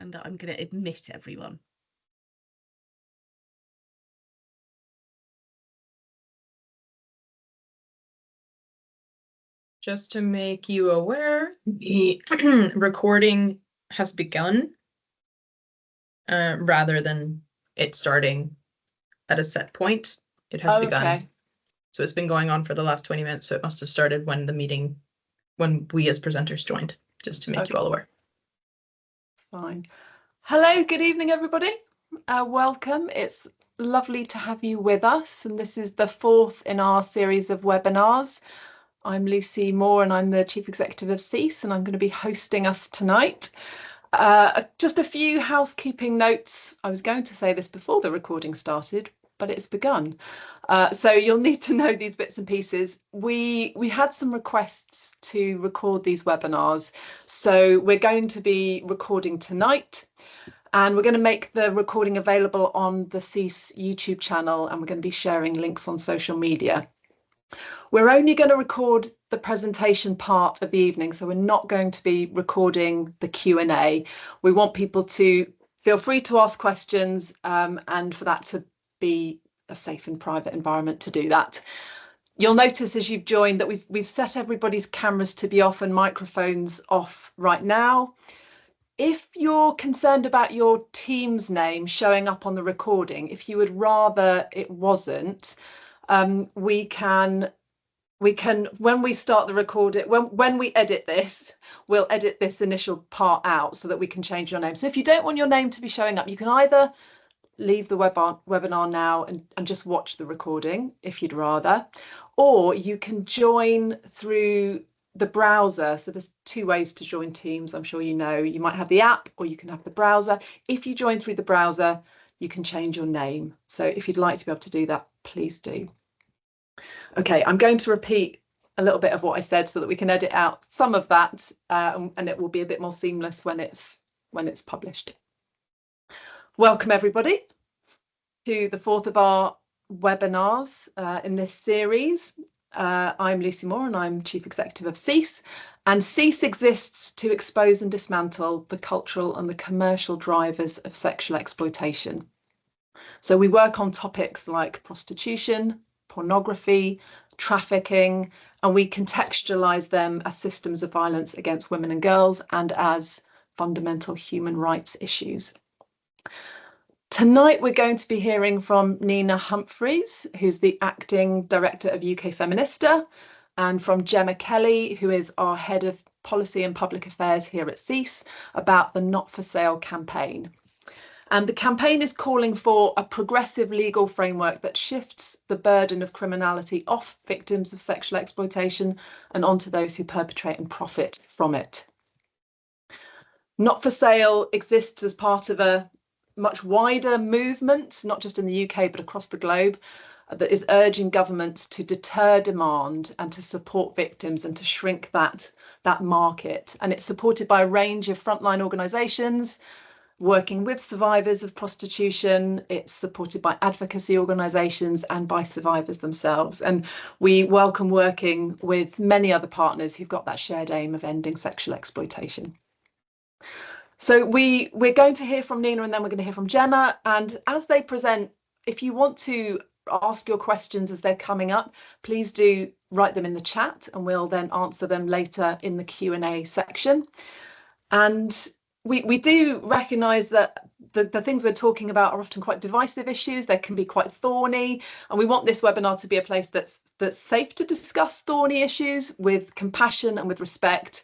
and I'm going to admit everyone. Just to make you aware, the recording has begun rather than it starting at a set point. It has begun. Okay. So it's been going on for the last 20 minutes. So it must have started when the meeting, when we as presenters joined, just to make you all aware. Fine. Hello, good evening, everybody. Welcome. It's lovely to have you with us. And this is the fourth in our series of webinars. I'm Lucy Moore and I'm the Chief Executive of CEASE, and I'm going to be hosting us tonight. Just a few housekeeping notes. I was going to say this before the recording started, but it's begun. So you'll need to know these bits and pieces. We had some requests to record these webinars, so we're going to be recording tonight, and we're going to make the recording available on the CEASE YouTube channel, and we're going to be sharing links on social media. We're only going to record the presentation part of the evening, so we're not going to be recording the Q&A. We want people to feel free to ask questions and for that to be a safe and private environment to do that. You'll notice as you've joined that we've set everybody's cameras to be off and microphones off right now. If you're concerned about your team's name showing up on the recording, if you would rather it wasn't, we can when we start the recording, when we edit this, we'll edit this initial part out so that we can change your name. So if you don't want your name to be showing up, you can either leave the webinar now and just watch the recording if you'd rather, or you can join through the browser. So there's two ways to join Teams. I'm sure you know. You might have the app or you can have the browser. If you join through the browser, you can change your name. So if you'd like to be able to do that, please do. Okay, I'm going to repeat a little bit of what I said so that we can edit out some of that and it will be a bit more seamless when it's published. Welcome everybody to the fourth of our webinars in this series. I'm Lucy Moore and I'm Chief Executive of CEASE, and CEASE exists to expose and dismantle the cultural and the commercial drivers of sexual exploitation. So we work on topics like prostitution, pornography, trafficking, and we contextualise them as systems of violence against women and girls and as fundamental human rights issues. Tonight we're going to be hearing from Nina Humphreys, who's the Acting Director of UK Feminista, and from Gemma Kelly, who is our Head of Policy and Public Affairs here at CEASE, about the Not for Sale campaign. And the campaign is calling for a progressive legal framework that shifts the burden of criminality off victims of sexual exploitation and onto those who perpetrate and profit from it. Not for Sale exists as part of a much wider movement, not just in the UK, but across the globe, that is urging governments to deter demand and to support victims and to shrink that market. And it's supported by a range of frontline organisations working with survivors of prostitution. It's supported by advocacy organisations and by survivors themselves. And we welcome working with many other partners who've got that shared aim of ending sexual exploitation. So we're going to hear from Nina and then we're going to hear from Gemma. And as they present, if you want to ask your questions as they're coming up, please do write them in the chat and we'll then answer them later in the Q&A section. And we do recognise that the things we're talking about are often quite divisive issues. They can be quite thorny, and we want this webinar to be a place that's safe to discuss thorny issues with compassion and with respect.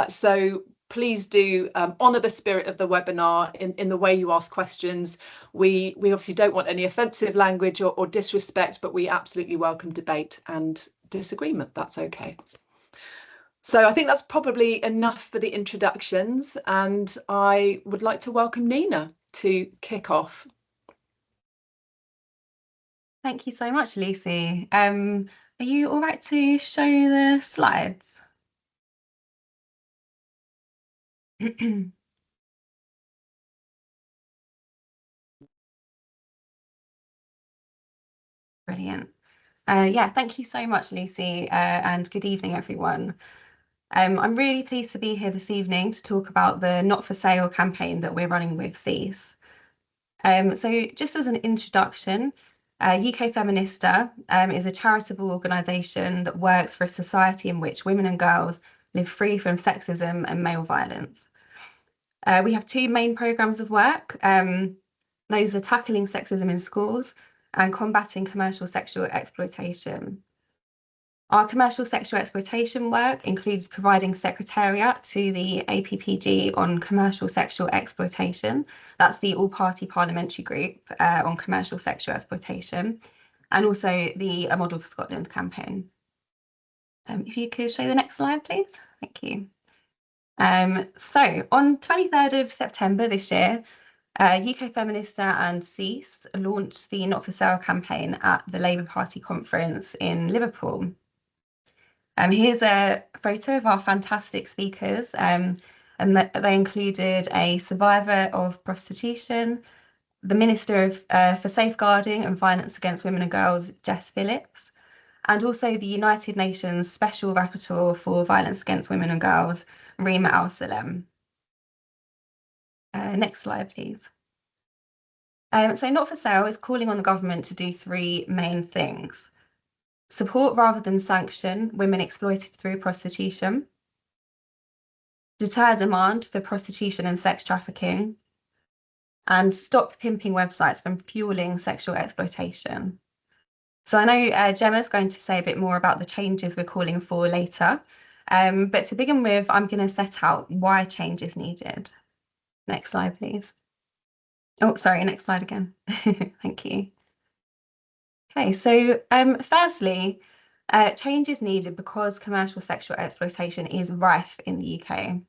So please do honour the spirit of the webinar in the way you ask questions. We obviously don't want any offensive language or disrespect, but we absolutely welcome debate and disagreement. That's okay. So I think that's probably enough for the introductions, and I would like to welcome Nina to kick off. Thank you so much, Lucy. Are you all right to show the slides? Brilliant. Yeah, thank you so much, Lucy, and good evening, everyone. I'm really pleased to be here this evening to talk about the Not for Sale campaign that we're running with CEASE. So just as an introduction, UK Feminista is a charitable organisation that works for a society in which women and girls live free from sexism and male violence. We have two main programmes of work. Those are tackling sexism in schools and combating commercial sexual exploitation. Our commercial sexual exploitation work includes providing secretariat to the APPG on commercial sexual exploitation. That's the all-party parliamentary group on commercial sexual exploitation, and also the A Model for Scotland campaign. If you could show the next slide, please. Thank you. So on 23rd of September this year, UK Feminista and CEASE launched the Not for Sale campaign at the Labour Party conference in Liverpool. Here's a photo of our fantastic speakers, and they included a survivor of prostitution, the Minister for Safeguarding and Violence Against Women and Girls, Jess Phillips, and also the United Nations Special Rapporteur for Violence Against Women and Girls, Rima Al-Salem. Next slide, please. So Not for Sale is calling on the government to do three main things: support rather than sanction women exploited through prostitution, deter demand for prostitution and sex trafficking, and stop pimping websites from fueling sexual exploitation. So I know Gemma's going to say a bit more about the changes we're calling for later, but to begin with, I'm going to set out why change is needed. Next slide, please. Oh, sorry, next slide again. Thank you. Okay, so firstly, change is needed because commercial sexual exploitation is rife in the UK.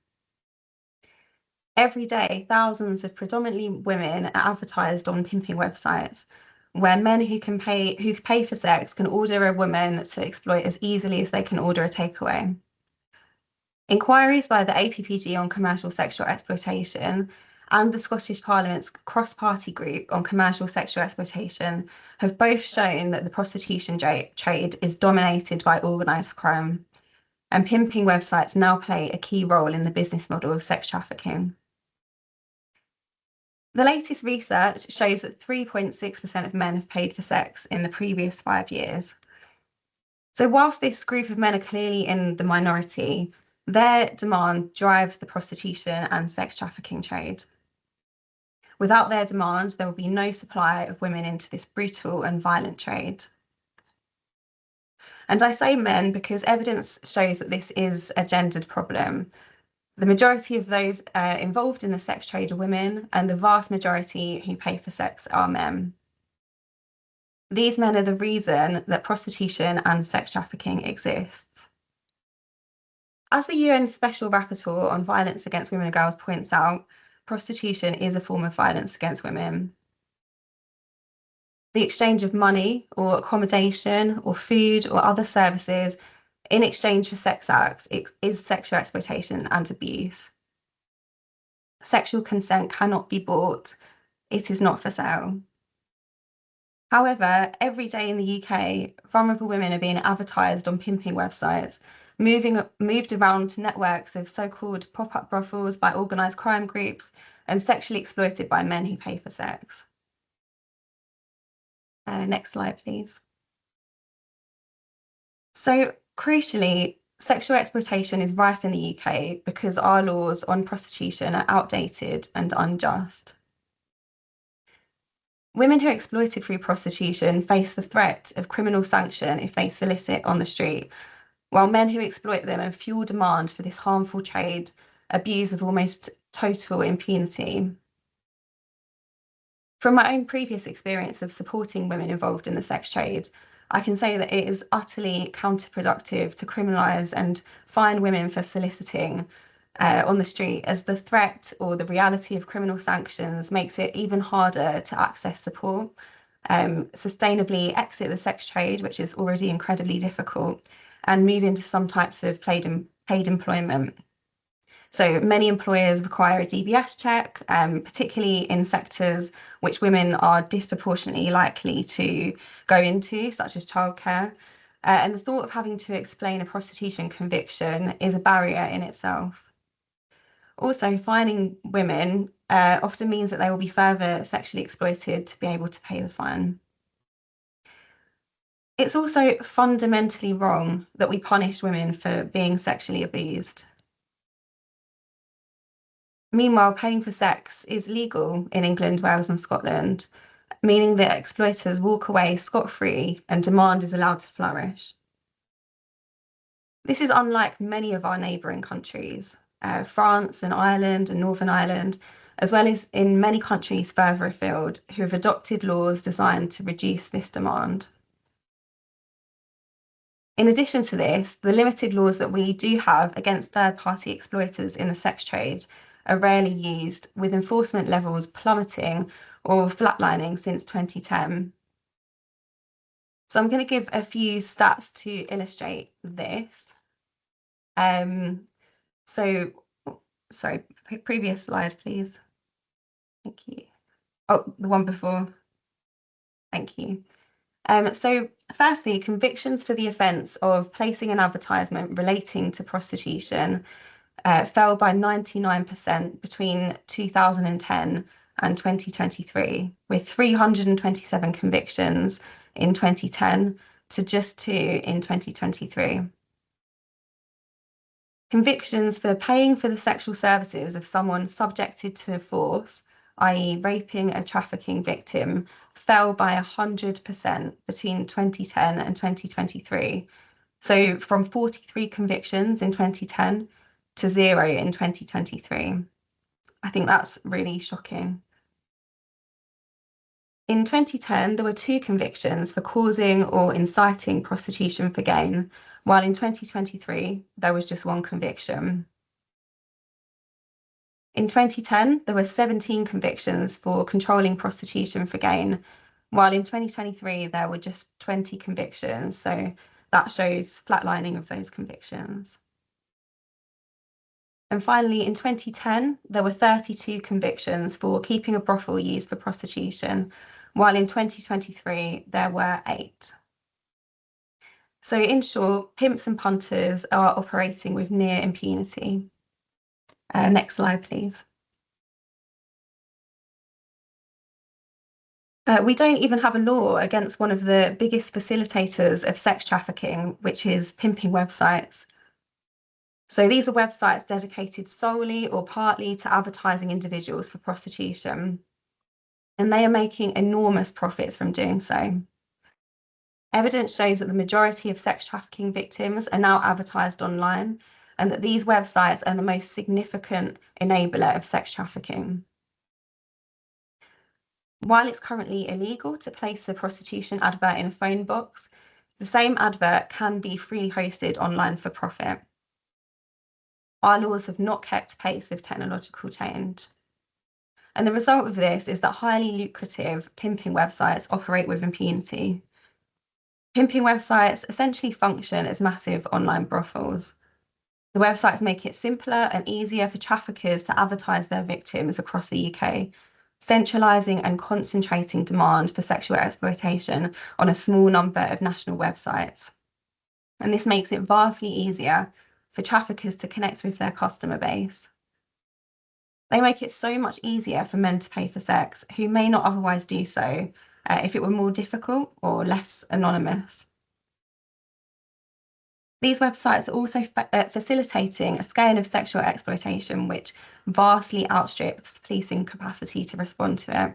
Every day, thousands of predominantly women are advertised on pimping websites where men who pay for sex can order a woman to exploit as easily as they can order a takeaway. Inquiries by the APPG on commercial sexual exploitation and the Scottish Parliament's cross-party group on commercial sexual exploitation have both shown that the prostitution trade is dominated by organised crime, and pimping websites now play a key role in the business model of sex trafficking. The latest research shows that 3.6% of men have paid for sex in the previous 5 years. So whilst this group of men are clearly in the minority, their demand drives the prostitution and sex trafficking trade. Without their demand, there will be no supply of women into this brutal and violent trade. And I say men because evidence shows that this is a gendered problem. The majority of those involved in the sex trade are women, and the vast majority who pay for sex are men. These men are the reason that prostitution and sex trafficking exists. As the UN Special Rapporteur on Violence Against Women and Girls points out, prostitution is a form of violence against women. The exchange of money or accommodation or food or other services in exchange for sex acts is sexual exploitation and abuse. Sexual consent cannot be bought. It is not for sale. However, every day in the UK, vulnerable women are being advertised on pimping websites, moved around to networks of so-called pop-up brothels by organised crime groups, and sexually exploited by men who pay for sex. Next slide, please. So, crucially, sexual exploitation is rife in the UK because our laws on prostitution are outdated and unjust. Women who are exploited through prostitution face the threat of criminal sanction if they solicit on the street, while men who exploit them and fuel demand for this harmful trade abuse with almost total impunity. From my own previous experience of supporting women involved in the sex trade, I can say that it is utterly counterproductive to criminalise and fine women for soliciting on the street, as the threat or the reality of criminal sanctions makes it even harder to access support, sustainably exit the sex trade, which is already incredibly difficult, and move into some types of paid employment. So many employers require a DBS check, particularly in sectors which women are disproportionately likely to go into, such as childcare. And the thought of having to explain a prostitution conviction is a barrier in itself. Also, fining women often means that they will be further sexually exploited to be able to pay the fine. It's also fundamentally wrong that we punish women for being sexually abused. Meanwhile, paying for sex is legal in England, Wales, and Scotland, meaning that exploiters walk away scot-free and demand is allowed to flourish. This is unlike many of our neighbouring countries, France and Ireland and Northern Ireland, as well as in many countries further afield who have adopted laws designed to reduce this demand. In addition to this, the limited laws that we do have against third-party exploiters in the sex trade are rarely used, with enforcement levels plummeting or flatlining since 2010. So I'm going to give a few stats to illustrate this. Sorry, previous slide, please. Thank you. Oh, the one before. Thank you. So firstly, convictions for the offence of placing an advertisement relating to prostitution fell by 99% between 2010 and 2023, with 327 convictions in 2010 to just 2 in 2023. Convictions for paying for the sexual services of someone subjected to force, i.e. raping a trafficking victim, fell by 100% between 2010 and 2023. So from 43 convictions in 2010 to 0 in 2023. I think that's really shocking. In 2010, there were 2 convictions for causing or inciting prostitution for gain, while in 2023, there was just 1 conviction. In 2010, there were 17 convictions for controlling prostitution for gain, while in 2023, there were just 20 convictions. So that shows flatlining of those convictions. And finally, in 2010, there were 32 convictions for keeping a brothel used for prostitution, while in 2023, there were 8. So in short, pimps and punters are operating with near impunity. Next slide, please. We don't even have a law against one of the biggest facilitators of sex trafficking, which is pimping websites. So these are websites dedicated solely or partly to advertising individuals for prostitution, and they are making enormous profits from doing so. Evidence shows that the majority of sex trafficking victims are now advertised online, and that these websites are the most significant enabler of sex trafficking. While it's currently illegal to place a prostitution advert in a phone box, the same advert can be freely hosted online for profit. Our laws have not kept pace with technological change. And the result of this is that highly lucrative pimping websites operate with impunity. Pimping websites essentially function as massive online brothels. The websites make it simpler and easier for traffickers to advertise their victims across the UK, centralising and concentrating demand for sexual exploitation on a small number of national websites. And this makes it vastly easier for traffickers to connect with their customer base. They make it so much easier for men to pay for sex who may not otherwise do so if it were more difficult or less anonymous. These websites are also facilitating a scale of sexual exploitation which vastly outstrips policing capacity to respond to it.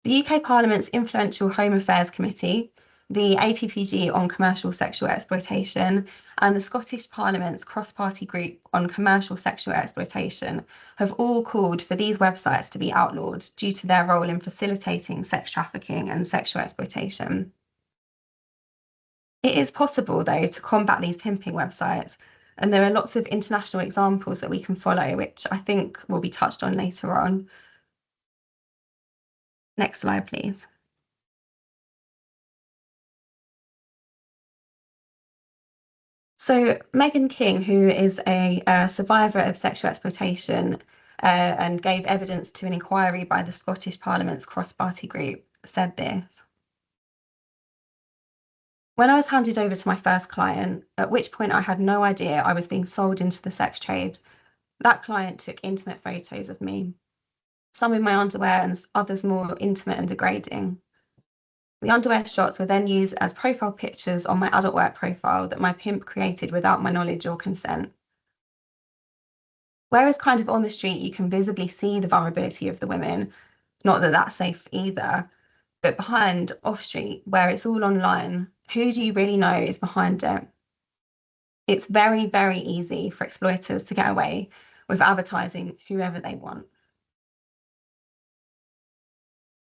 The UK Parliament's influential Home Affairs Committee, the APPG on commercial sexual exploitation, and the Scottish Parliament's cross-party group on commercial sexual exploitation have all called for these websites to be outlawed due to their role in facilitating sex trafficking and sexual exploitation. It is possible, though, to combat these pimping websites, and there are lots of international examples that we can follow, which I think will be touched on later on. Next slide, please. So Megan King, who is a survivor of sexual exploitation and gave evidence to an inquiry by the Scottish Parliament's cross-party group, said this: When I was handed over to my first client, at which point I had no idea I was being sold into the sex trade, that client took intimate photos of me, some in my underwear and others more intimate and degrading. The underwear shots were then used as profile pictures on my adult work profile that my pimp created without my knowledge or consent. Whereas kind of on the street, you can visibly see the vulnerability of the women, not that that's safe either, but behind off street, where it's all online, who do you really know is behind it? It's very, very easy for exploiters to get away with advertising whoever they want.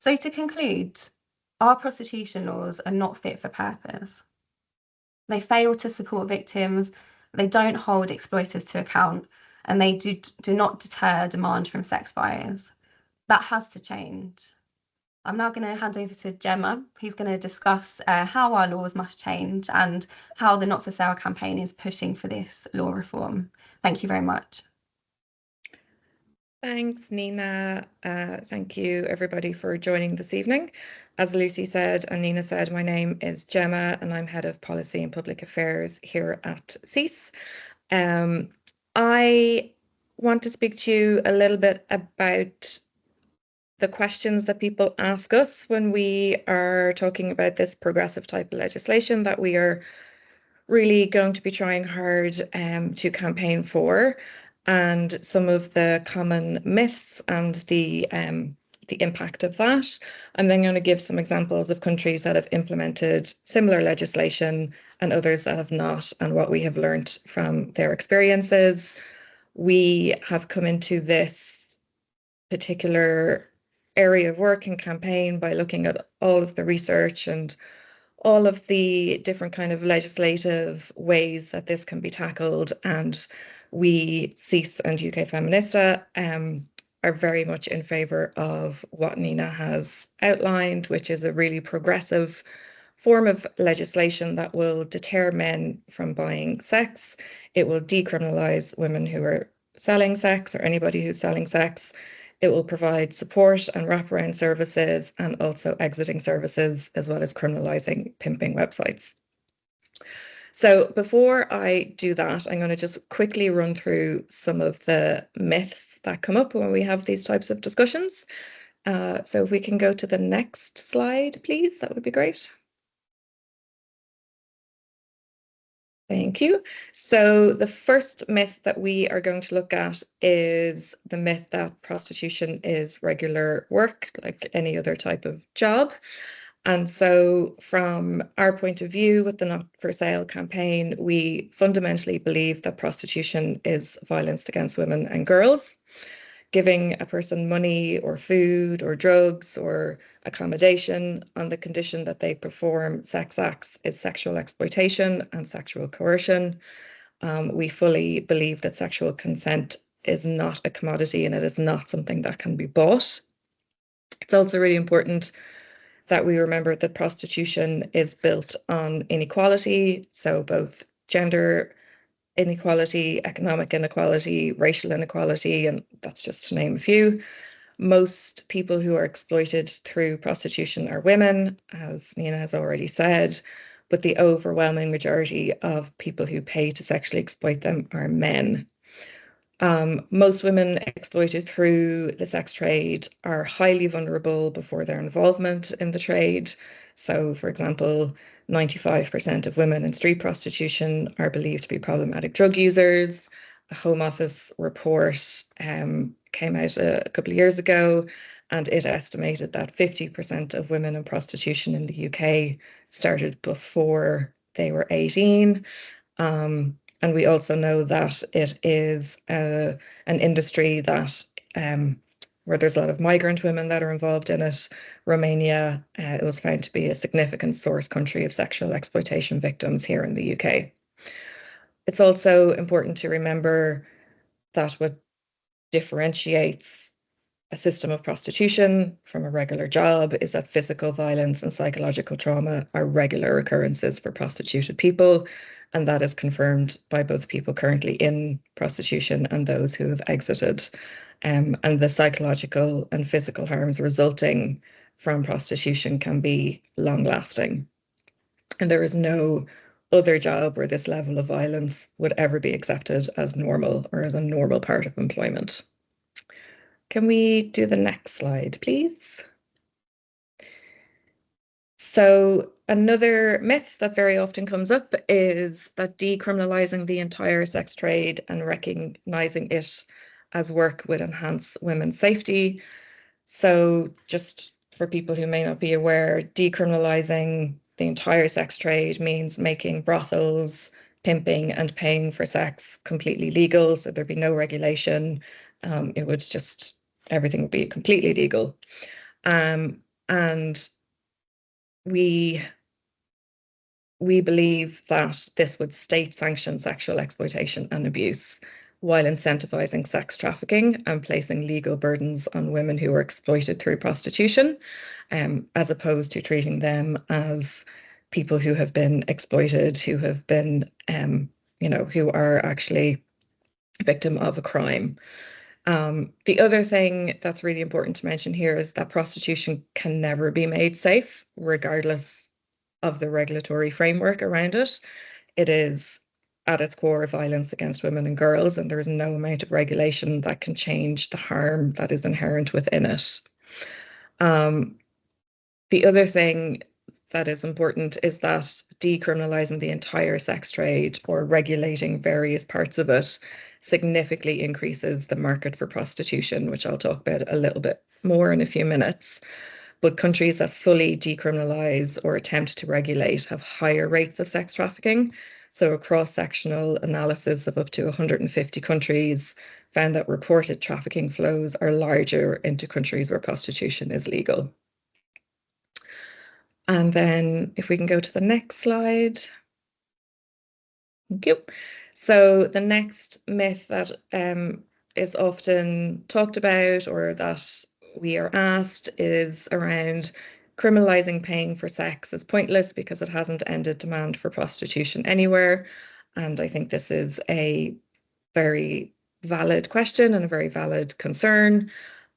So to conclude, our prostitution laws are not fit for purpose. They fail to support victims, they don't hold exploiters to account, and they do not deter demand from sex buyers. That has to change. I'm now going to hand over to Gemma, who's going to discuss how our laws must change and how the Not for Sale campaign is pushing for this law reform. Thank you very much. Thanks, Nina. Thank you, everybody, for joining this evening. As Lucy said and Nina said, my name is Gemma and I'm Head of Policy and Public Affairs here at CEASE. I want to speak to you a little bit about the questions that people ask us when we are talking about this progressive type of legislation that we are really going to be trying hard to campaign for, and some of the common myths and the impact of that. I'm then going to give some examples of countries that have implemented similar legislation and others that have not, and what we have learned from their experiences. We have come into this particular area of work and campaign by looking at all of the research and all of the different kind of legislative ways that this can be tackled. And we, CEASE and UK Feminista, are very much in favour of what Nina has outlined, which is a really progressive form of legislation that will deter men from buying sex. It will decriminalise women who are selling sex or anybody who's selling sex. It will provide support and wraparound services and also exiting services, as well as criminalising pimping websites. So before I do that, I'm going to just quickly run through some of the myths that come up when we have these types of discussions. So if we can go to the next slide, please, that would be great. Thank you. So the first myth that we are going to look at is the myth that prostitution is regular work, like any other type of job. And so from our point of view with the Not for Sale campaign, we fundamentally believe that prostitution is violence against women and girls. Giving a person money or food or drugs or accommodation on the condition that they perform sex acts is sexual exploitation and sexual coercion. We fully believe that sexual consent is not a commodity and it is not something that can be bought. It's also really important that we remember that prostitution is built on inequality, so both gender inequality, economic inequality, racial inequality, and that's just to name a few. Most people who are exploited through prostitution are women, as Nina has already said, but the overwhelming majority of people who pay to sexually exploit them are men. Most women exploited through the sex trade are highly vulnerable before their involvement in the trade. So, for example, 95% of women in street prostitution are believed to be problematic drug users. A Home Office report came out a couple of years ago, and it estimated that 50% of women in prostitution in the UK started before they were 18. And we also know that it is an industry that where there's a lot of migrant women that are involved in it. Romania, it was found to be a significant source country of sexual exploitation victims here in the UK. It's also important to remember that what differentiates a system of prostitution from a regular job is that physical violence and psychological trauma are regular occurrences for prostituted people, and that is confirmed by both people currently in prostitution and those who have exited. And the psychological and physical harms resulting from prostitution can be long-lasting. And there is no other job where this level of violence would ever be accepted as normal or as a normal part of employment. Can we do the next slide, please? So another myth that very often comes up is that decriminalising the entire sex trade and recognising it as work would enhance women's safety. So just for people who may not be aware, decriminalising the entire sex trade means making brothels, pimping and paying for sex completely legal. So there'd be no regulation. It would just, everything would be completely legal. And we believe that this would state sanction sexual exploitation and abuse while incentivizing sex trafficking and placing legal burdens on women who are exploited through prostitution, as opposed to treating them as people who have been exploited, who have been, who are actually a victim of a crime. The other thing that's really important to mention here is that prostitution can never be made safe, regardless of the regulatory framework around it. It is at its core violence against women and girls, and there is no amount of regulation that can change the harm that is inherent within it. The other thing that is important is that decriminalising the entire sex trade or regulating various parts of it significantly increases the market for prostitution, which I'll talk about a little bit more in a few minutes. But countries that fully decriminalise or attempt to regulate have higher rates of sex trafficking. So a cross-sectional analysis of up to 150 countries found that reported trafficking flows are larger into countries where prostitution is legal. And then if we can go to the next slide. Thank you. So the next myth that is often talked about or that we are asked is around criminalising paying for sex is pointless because it hasn't ended demand for prostitution anywhere. And I think this is a very valid question and a very valid concern.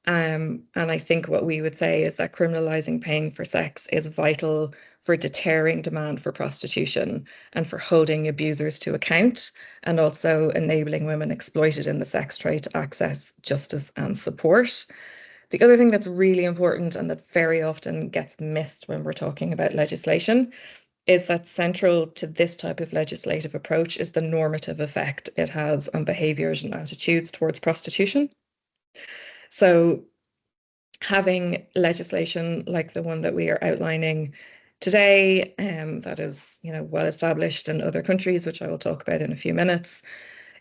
And I think what we would say is that criminalising paying for sex is vital for deterring demand for prostitution and for holding abusers to account, and also enabling women exploited in the sex trade to access justice and support. The other thing that's really important and that very often gets missed when we're talking about legislation is that central to this type of legislative approach is the normative effect it has on behaviours and attitudes towards prostitution. So having legislation like the one that we are outlining today, that is, well established in other countries, which I will talk about in a few minutes,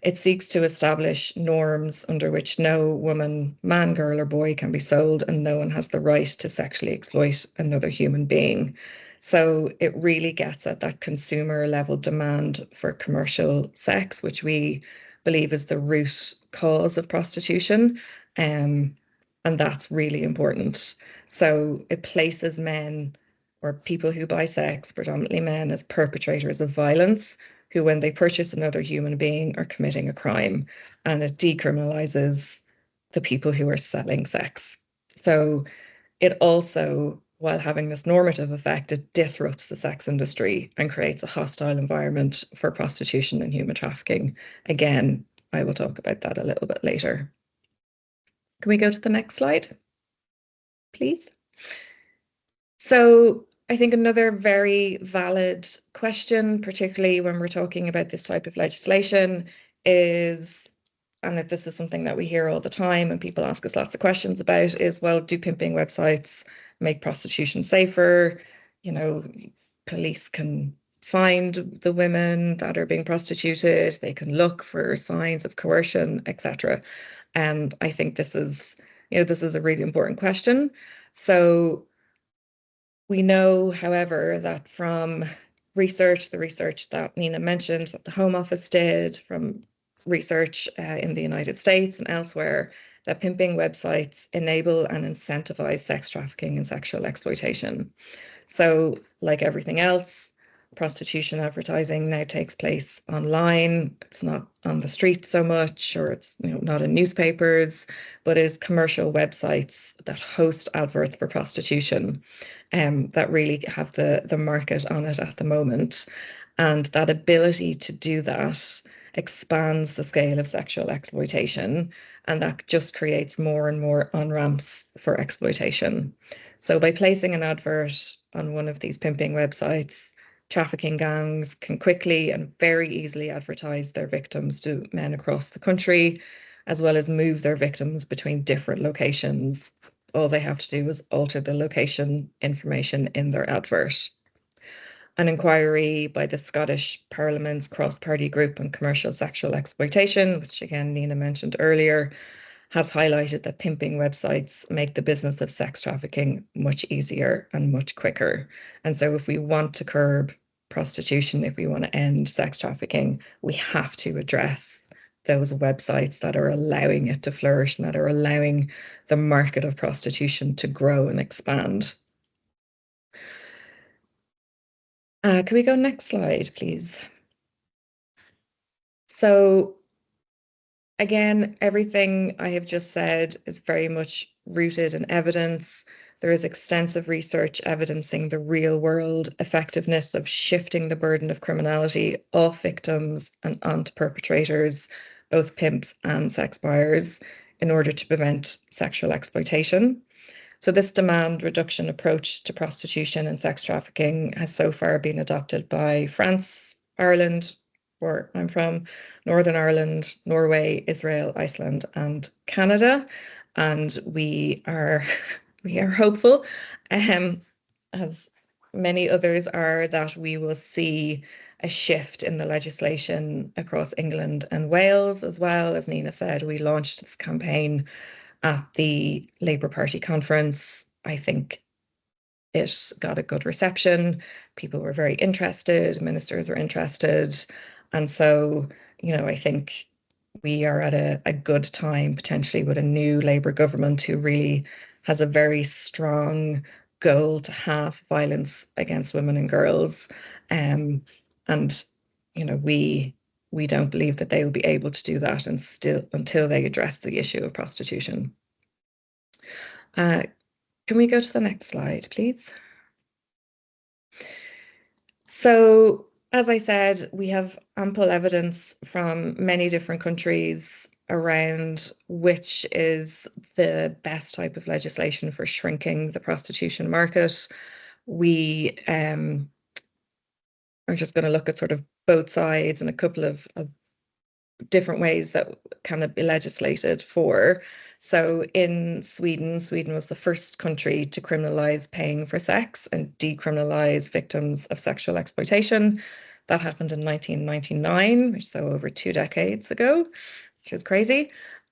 it seeks to establish norms under which no woman, man, girl, or boy can be sold, and no one has the right to sexually exploit another human being. So it really gets at that consumer level demand for commercial sex, which we believe is the root cause of prostitution. And that's really important. So it places men or people who buy sex, predominantly men, as perpetrators of violence, who, when they purchase another human being, are committing a crime. And it decriminalizes the people who are selling sex. So it also, while having this normative effect, it disrupts the sex industry and creates a hostile environment for prostitution and human trafficking. Again, I will talk about that a little bit later. Can we go to the next slide, please? So I think another very valid question, particularly when we're talking about this type of legislation, is, and that this is something that we hear all the time and people ask us lots of questions about, is, well, do pimping websites make prostitution safer? Police can find the women that are being prostituted, they can look for signs of coercion, etc. And I think this is a really important question. So we know, however, that from the research that Nina mentioned, that the Home Office did, from research in the United States and elsewhere, that pimping websites enable and incentivize sex trafficking and sexual exploitation. So, like everything else, prostitution advertising now takes place online. It's not on the street so much, or it's not in newspapers, but is commercial websites that host adverts for prostitution that really have the market on it at the moment. And that ability to do that expands the scale of sexual exploitation, and that just creates more and more on-ramps for exploitation. So by placing an advert on one of these pimping websites, trafficking gangs can quickly and very easily advertise their victims to men across the country, as well as move their victims between different locations. All they have to do is alter the location information in their advert. An inquiry by the Scottish Parliament's cross-party group on commercial sexual exploitation, which again Nina mentioned earlier, has highlighted that pimping websites make the business of sex trafficking much easier and much quicker. And so if we want to curb prostitution, if we want to end sex trafficking, we have to address those websites that are allowing it to flourish and that are allowing the market of prostitution to grow and expand. Can we go next slide, please? So again, everything I have just said is very much rooted in evidence. There is extensive research evidencing the real world effectiveness of shifting the burden of criminality off victims and onto perpetrators, both pimps and sex buyers, in order to prevent sexual exploitation. So this demand reduction approach to prostitution and sex trafficking has so far been adopted by France, Ireland, where I'm from, Northern Ireland, Norway, Israel, Iceland, and Canada. And we are hopeful, as many others are, that we will see a shift in the legislation across England and Wales as well. As Nina said, we launched this campaign at the Labour Party conference. I think it got a good reception. People were very interested, ministers were interested. And so, I think we are at a good time potentially with a new Labour government who really has a very strong goal to have violence against women and girls. And, we don't believe that they will be able to do that until they address the issue of prostitution. Can we go to the next slide, please? So, as I said, we have ample evidence from many different countries around which is the best type of legislation for shrinking the prostitution market. We are just going to look at sort of both sides and a couple of different ways that can be legislated for. So in Sweden was the first country to criminalize paying for sex and decriminalize victims of sexual exploitation. That happened in 1999, so over 2 decades ago, which is crazy.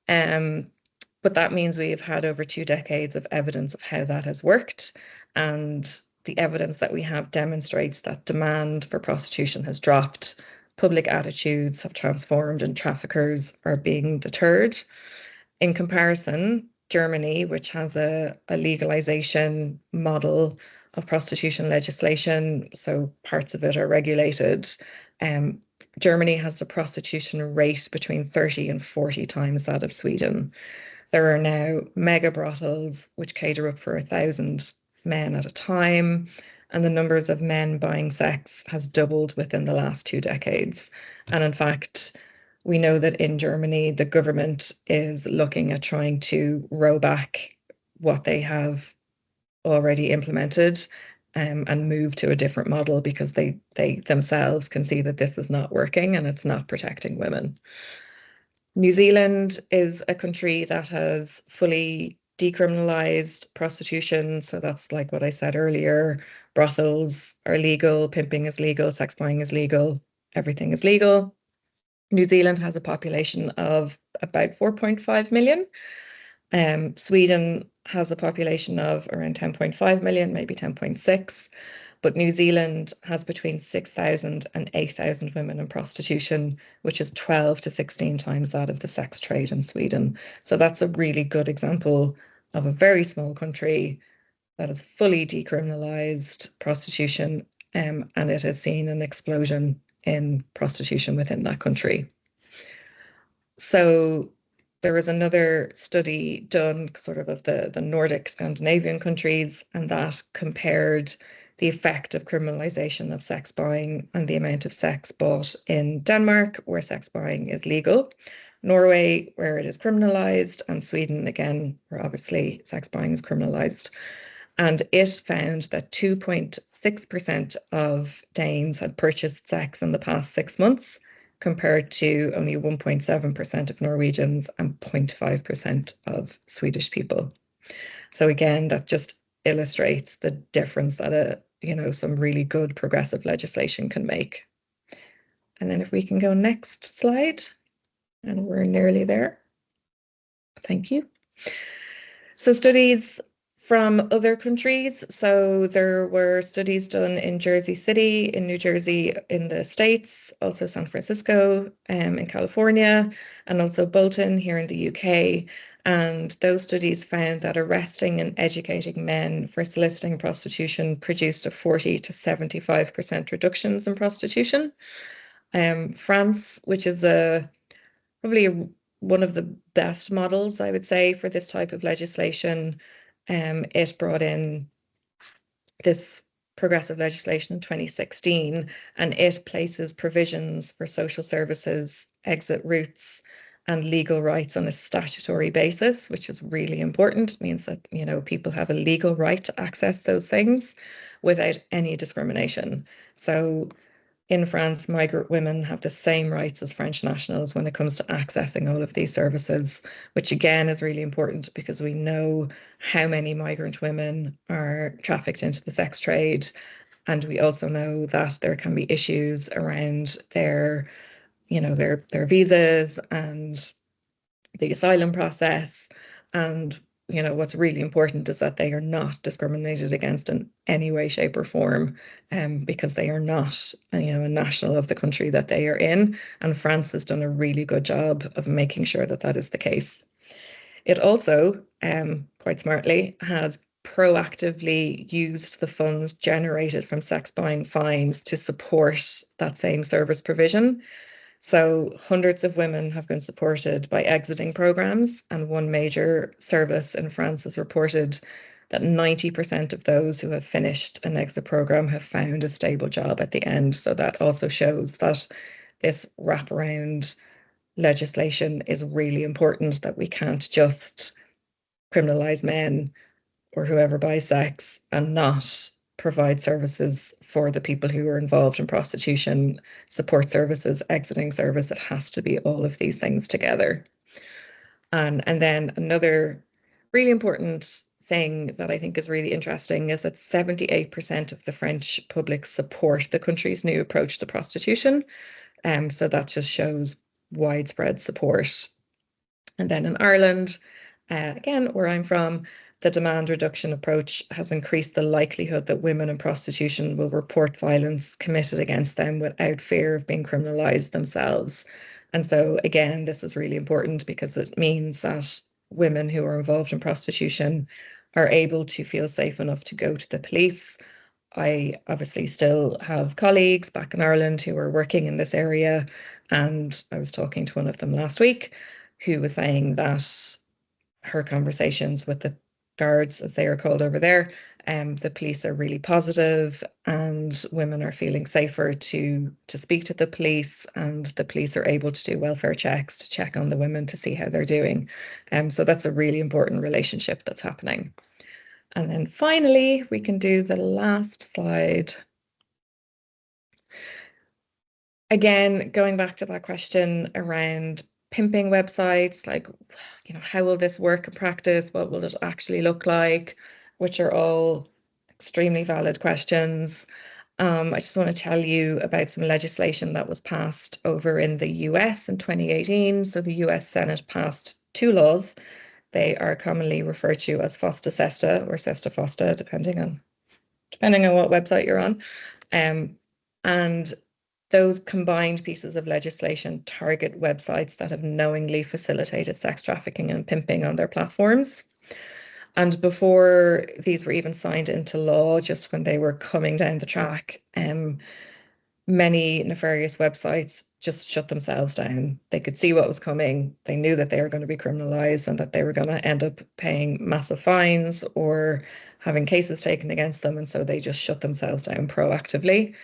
But that means we've had over 2 decades of evidence of how that has worked. And the evidence that we have demonstrates that demand for prostitution has dropped, public attitudes have transformed, and traffickers are being deterred. In comparison, Germany, which has a legalization model of prostitution legislation, so parts of it are regulated, Germany has a prostitution rate between 30 and 40 times that of Sweden. There are now mega brothels which cater up for 1,000 men at a time, and the numbers of men buying sex has doubled within the last 2 decades. And in fact, we know that in Germany, the government is looking at trying to roll back what they have already implemented and move to a different model because they themselves can see that this is not working and it's not protecting women. New Zealand is a country that has fully decriminalized prostitution. So that's like what I said earlier. Brothels are legal, pimping is legal, sex buying is legal, everything is legal. New Zealand has a population of about 4.5 million. Sweden has a population of around 10.5 million, maybe 10.6. But New Zealand has between 6,000 and 8,000 women in prostitution, which is 12 to 16 times that of the sex trade in Sweden. So that's a really good example of a very small country that has fully decriminalized prostitution and it has seen an explosion in prostitution within that country. So there was another study done sort of the Nordic Scandinavian countries, and that compared the effect of criminalization of sex buying and the amount of sex bought in Denmark, where sex buying is legal, Norway, where it is criminalized, and Sweden, again, where obviously sex buying is criminalized. And it found that 2.6% of Danes had purchased sex in the past 6 months, compared to only 1.7% of Norwegians and 0.5% of Swedish people. So again, that just illustrates the difference that some really good progressive legislation can make. And then if we can go next slide, and we're nearly there. Thank you. So studies from other countries. So there were studies done in Jersey City, in New Jersey, in the States, also San Francisco, in California, and also Bolton here in the UK. And those studies found that arresting and educating men for soliciting prostitution produced a 40 to 75% reductions in prostitution. France, which is probably one of the best models, I would say, for this type of legislation, it brought in this progressive legislation in 2016, and it places provisions for social services, exit routes, and legal rights on a statutory basis, which is really important. It means that, people have a legal right to access those things without any discrimination. So in France, migrant women have the same rights as French nationals when it comes to accessing all of these services, which again is really important because we know how many migrant women are trafficked into the sex trade. And we also know that there can be issues around their visas and the asylum process. And what's really important is that they are not discriminated against in any way, shape, or form, because they are not, a national of the country that they are in. And France has done a really good job of making sure that that is the case. It also, quite smartly, has proactively used the funds generated from sex buying fines to support that same service provision. So hundreds of women have been supported by exiting programs, and one major service in France has reported that 90% of those who have finished an exit program have found a stable job at the end. So that also shows that this wraparound legislation is really important, that we can't just criminalize men or whoever buys sex and not provide services for the people who are involved in prostitution, support services, exiting service. It has to be all of these things together. And then another really important thing that I think is really interesting is that 78% of the French public support the country's new approach to prostitution. So that just shows widespread support. And then in Ireland, again, where I'm from, the demand reduction approach has increased the likelihood that women in prostitution will report violence committed against them without fear of being criminalised themselves. And so, again, this is really important because it means that women who are involved in prostitution are able to feel safe enough to go to the police. I obviously still have colleagues back in Ireland who are working in this area, and I was talking to one of them last week who was saying that her conversations with the guards, as they are called over there, the police are really positive, and women are feeling safer to speak to the police, and the police are able to do welfare checks to check on the women to see how they're doing. So that's a really important relationship that's happening. And then finally, we can do the last slide. Again, going back to that question around pimping websites, like, how will this work in practice? What will it actually look like? Which are all extremely valid questions. I just want to tell you about some legislation that was passed over in the US in 2018. So the US Senate passed 2 laws. They are commonly referred to as FOSTA SESTA or SESTA FOSTA, depending on what website you're on. And those combined pieces of legislation target websites that have knowingly facilitated sex trafficking and pimping on their platforms. And before these were even signed into law, just when they were coming down the track, many nefarious websites just shut themselves down. They could see what was coming. They knew that they were going to be criminalized and that they were going to end up paying massive fines or having cases taken against them. And so they just shut themselves down proactively.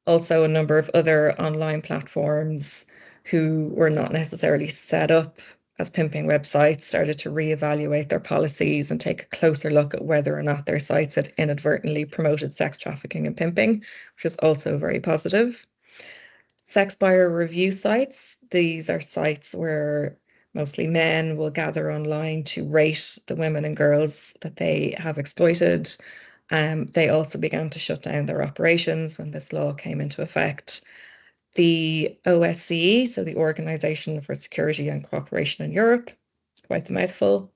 Also, a number of other online platforms who were not necessarily set up as pimping websites started to reevaluate their policies and take a closer look at whether or not their sites had inadvertently promoted sex trafficking and pimping, which is also very positive. Sex buyer review sites. These are sites where mostly men will gather online to rate the women and girls that they have exploited. They also began to shut down their operations when this law came into effect. The OSCE, so the Organisation for Security and Cooperation in Europe, it's quite the mouthful.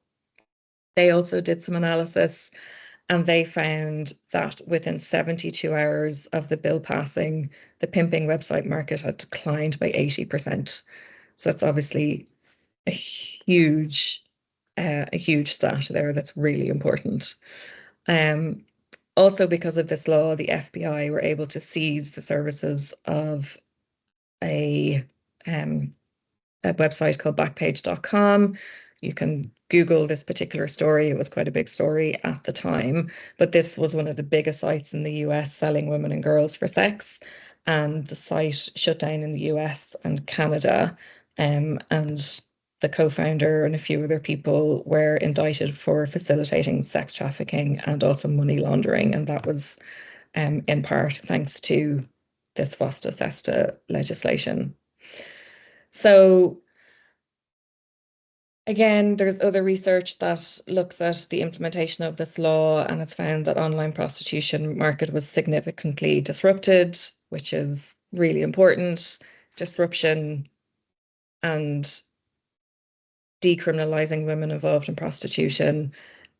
They also did some analysis and they found that within 72 hours of the bill passing, the pimping website market had declined by 80%. So it's obviously a huge stat there that's really important. Also, because of this law, the FBI were able to seize the services of a website called backpage.com. You can Google this particular story. It was quite a big story at the time, but this was one of the biggest sites in the US selling women and girls for sex. And the site shut down in the US and Canada. And the co-founder and a few other people were indicted for facilitating sex trafficking and also money laundering. And that was in part thanks to this FOSTA SESTA legislation. So again, there's other research that looks at the implementation of this law, and it's found that online prostitution market was significantly disrupted, which is really important. Disruption and decriminalizing women involved in prostitution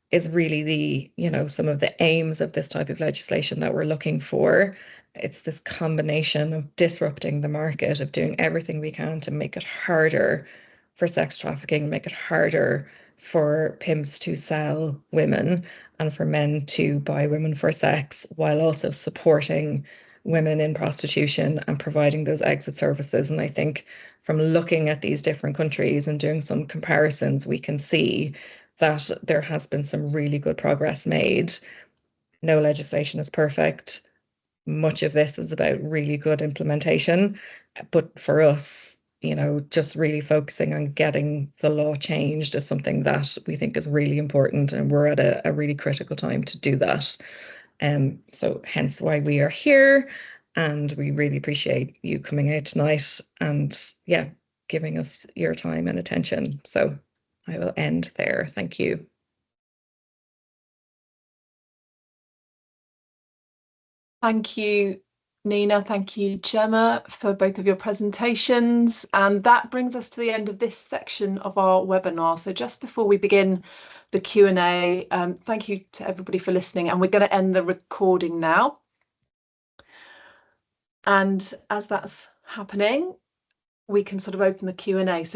is really the, some of the aims of this type of legislation that we're looking for. It's this combination of disrupting the market, of doing everything we can to make it harder for sex trafficking, make it harder for pimps to sell women and for men to buy women for sex, while also supporting women in prostitution and providing those exit services. And I think from looking at these different countries and doing some comparisons, we can see that there has been some really good progress made. No legislation is perfect. Much of this is about really good implementation. But for us, just really focusing on getting the law changed is something that we think is really important. And we're at a really critical time to do that. So hence why we are here. And we really appreciate you coming out tonight and giving us your time and attention. So I will end there. Thank you. Thank you, Nina. Thank you, Gemma, for both of your presentations. And that brings us to the end of this section of our webinar. So just before we begin the Q&A, thank you to everybody for listening. And we're going to end the recording now. And as that's happening, we can sort of open the Q&A. So